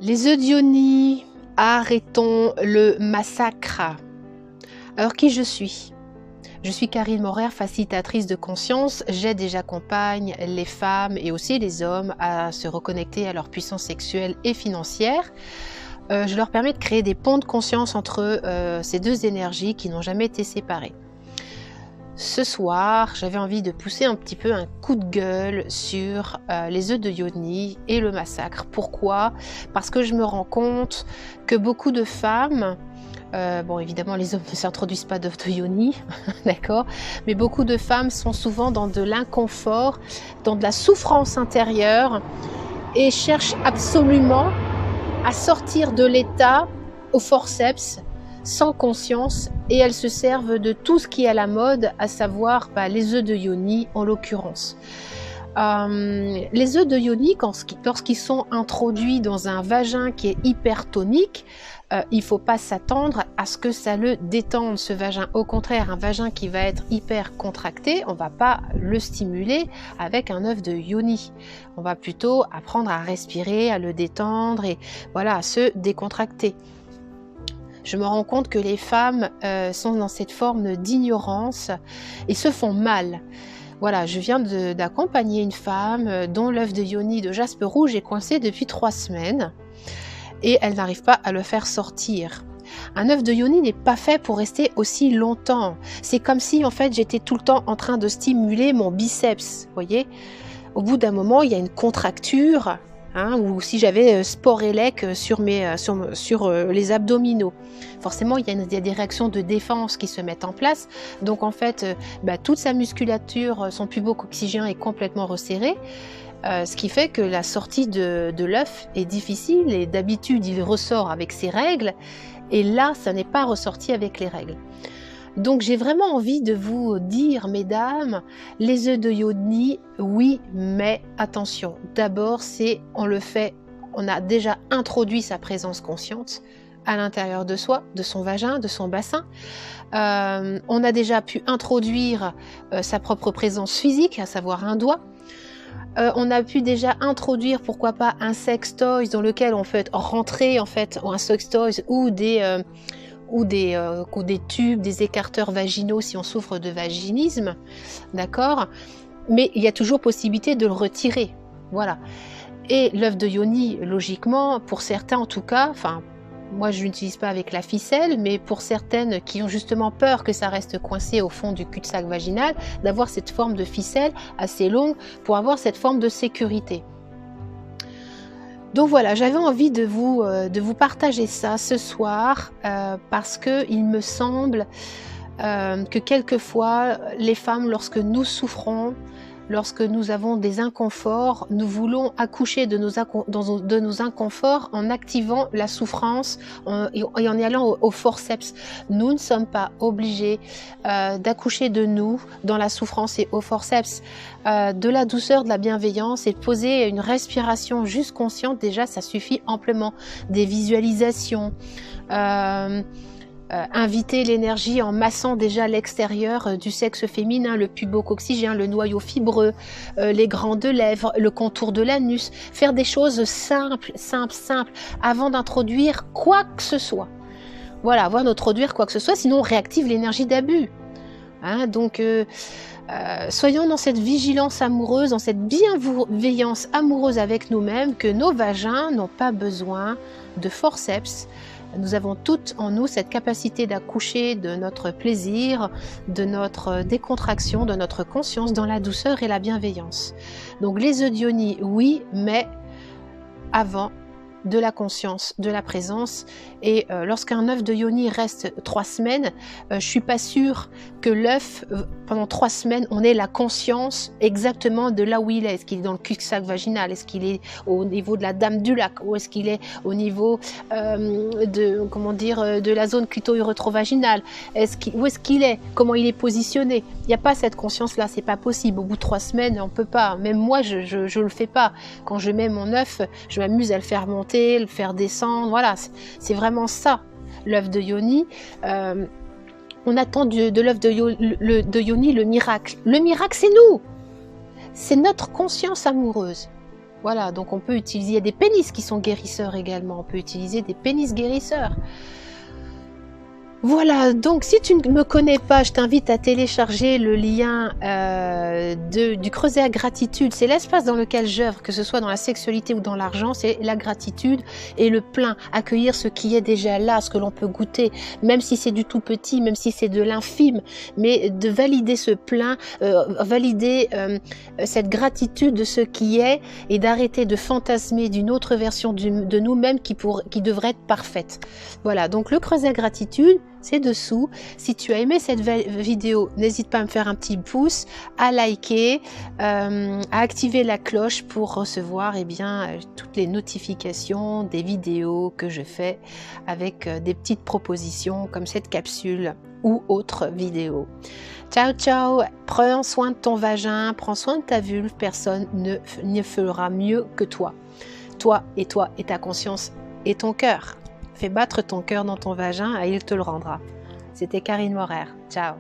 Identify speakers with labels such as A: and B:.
A: Les œufs d'Ioni, arrêtons le massacre. Alors qui je suis? Je suis Karine Morer, facilitatrice de conscience. J'aide et j'accompagne les femmes et aussi les hommes à se reconnecter à leur puissance sexuelle et financière. Je leur permets de créer des ponts de conscience entre ces deux énergies qui n'ont jamais été séparées. Ce soir, j'avais envie de pousser un petit peu un coup de gueule sur les œufs de Ioni et le massacre. Pourquoi? Parce que je me rends compte que beaucoup de femmes, bon évidemment les hommes ne s'introduisent pas d'œufs de Ioni, d'accord, mais beaucoup de femmes sont souvent dans de l'inconfort, dans de la souffrance intérieure et cherchent absolument à sortir de l'état au forceps, sans conscience, et elles se servent de tout ce qui est à la mode, à savoir les œufs de Ioni en l'occurrence. Les œufs de Ioni, lorsqu'ils sont introduits dans un vagin qui est hypertonique, il ne faut pas s'attendre à ce que ça le détende, ce vagin. Au contraire, un vagin qui va être hyper contracté, on ne va pas le stimuler avec un œuf de Ioni. On va plutôt apprendre à respirer, à le détendre et voilà, à se décontracter. Je me rends compte que les femmes sont dans cette forme d'ignorance et se font mal. Voilà, je viens d'accompagner une femme dont l'œuf de Ioni de jaspe rouge est coincé depuis 3 semaines et elle n'arrive pas à le faire sortir. Un œuf de Ioni n'est pas fait pour rester aussi longtemps. C'est comme si en fait j'étais tout le temps en train de stimuler mon biceps, vous voyez. Au bout d'un moment, il y a une contracture. Ou si j'avais Sporelec sur les abdominaux. Forcément, il y a des réactions de défense qui se mettent en place. Donc en fait, toute sa musculature, son pubococcygien est complètement resserré. Ce qui fait que la sortie de l'œuf est difficile et d'habitude, il ressort avec ses règles. Et là, ça n'est pas ressorti avec les règles. Donc j'ai vraiment envie de vous dire, mesdames, les œufs de Ioni, oui, mais attention. D'abord, on a déjà introduit sa présence consciente à l'intérieur de soi, de son vagin, de son bassin. On a déjà pu introduire sa propre présence physique, à savoir un doigt. On a pu déjà introduire, pourquoi pas, un sex toys dans lequel on peut rentrer, en fait, ou un sex toys ou des tubes, des écarteurs vaginaux si on souffre de vaginisme, d'accord? Mais il y a toujours possibilité de le retirer, voilà. Et l'œuf de Ioni, logiquement, pour certains en tout cas, enfin, moi je n'utilise pas avec la ficelle, mais pour certaines qui ont justement peur que ça reste coincé au fond du cul-de-sac vaginal, d'avoir cette forme de ficelle assez longue pour avoir cette forme de sécurité. Donc voilà, j'avais envie de vous partager ça ce soir parce que il me semble que quelquefois les femmes, lorsque nous souffrons, lorsque nous avons des inconforts, nous voulons accoucher de nos inconforts en activant la souffrance et en y allant au forceps. Nous ne sommes pas obligés d'accoucher de nous dans la souffrance et au forceps. De la douceur, de la bienveillance et de poser une respiration juste consciente, déjà ça suffit amplement. Des visualisations, inviter l'énergie en massant déjà l'extérieur du sexe féminin, le pubococcygien, le noyau fibreux, les grandes lèvres, le contour de l'anus, faire des choses simples, avant d'introduire quoi que ce soit. Voilà, avant d'introduire quoi que ce soit, sinon on réactive l'énergie d'abus. Donc, soyons dans cette vigilance amoureuse, dans cette bienveillance amoureuse avec nous-mêmes, que nos vagins n'ont pas besoin de forceps. Nous avons toutes en nous cette capacité d'accoucher de notre plaisir, de notre décontraction, de notre conscience dans la douceur et la bienveillance. Donc les œufs d'Ioni, oui, mais avant de la conscience, de la présence. Et lorsqu'un œuf de Ioni reste 3 semaines, je suis pas sûre que l'œuf, pendant 3 semaines, on ait la conscience exactement de là où il est. Est-ce qu'il est dans le cul-de-sac vaginal? Est-ce qu'il est au niveau de la dame du lac? Ou est-ce qu'il est au niveau de la zone clito-urétro-vaginale? Où est-ce qu'il est? Comment il est positionné? Il n'y a pas cette conscience-là, c'est pas possible. Au bout de 3 semaines, on peut pas. Même moi, je le fais pas. Quand je mets mon œuf, je m'amuse à le faire monter, le faire descendre. Voilà, c'est vraiment ça, l'œuf de Ioni. On attend de l'œuf de Ioni le miracle. Le miracle, c'est nous. C'est notre conscience amoureuse. Voilà, donc on peut utiliser, il y a des pénis qui sont guérisseurs également, on peut utiliser des pénis guérisseurs. Voilà, donc si tu ne me connais pas, je t'invite à télécharger le lien du creuset à gratitude. C'est l'espace dans lequel j'œuvre, que ce soit dans la sexualité ou dans l'argent, c'est la gratitude et le plein. Accueillir ce qui est déjà là, ce que l'on peut goûter, même si c'est du tout petit, même si c'est de l'infime, mais de valider ce plein, valider cette gratitude de ce qui est et d'arrêter de fantasmer d'une autre version de nous-mêmes qui devrait être parfaite. Voilà, donc le creuset à gratitude, c'est dessous. Si tu as aimé cette vidéo, n'hésite pas à me faire un petit pouce, à liker, à activer la cloche pour recevoir toutes les notifications des vidéos que je fais avec des petites propositions comme cette capsule ou autres vidéos. Ciao ciao, prends soin de ton vagin, prends soin de ta vulve, personne ne fera mieux que toi. Toi et ta conscience et ton cœur. Fais battre ton cœur dans ton vagin et il te le rendra. C'était Karine Morer. Ciao.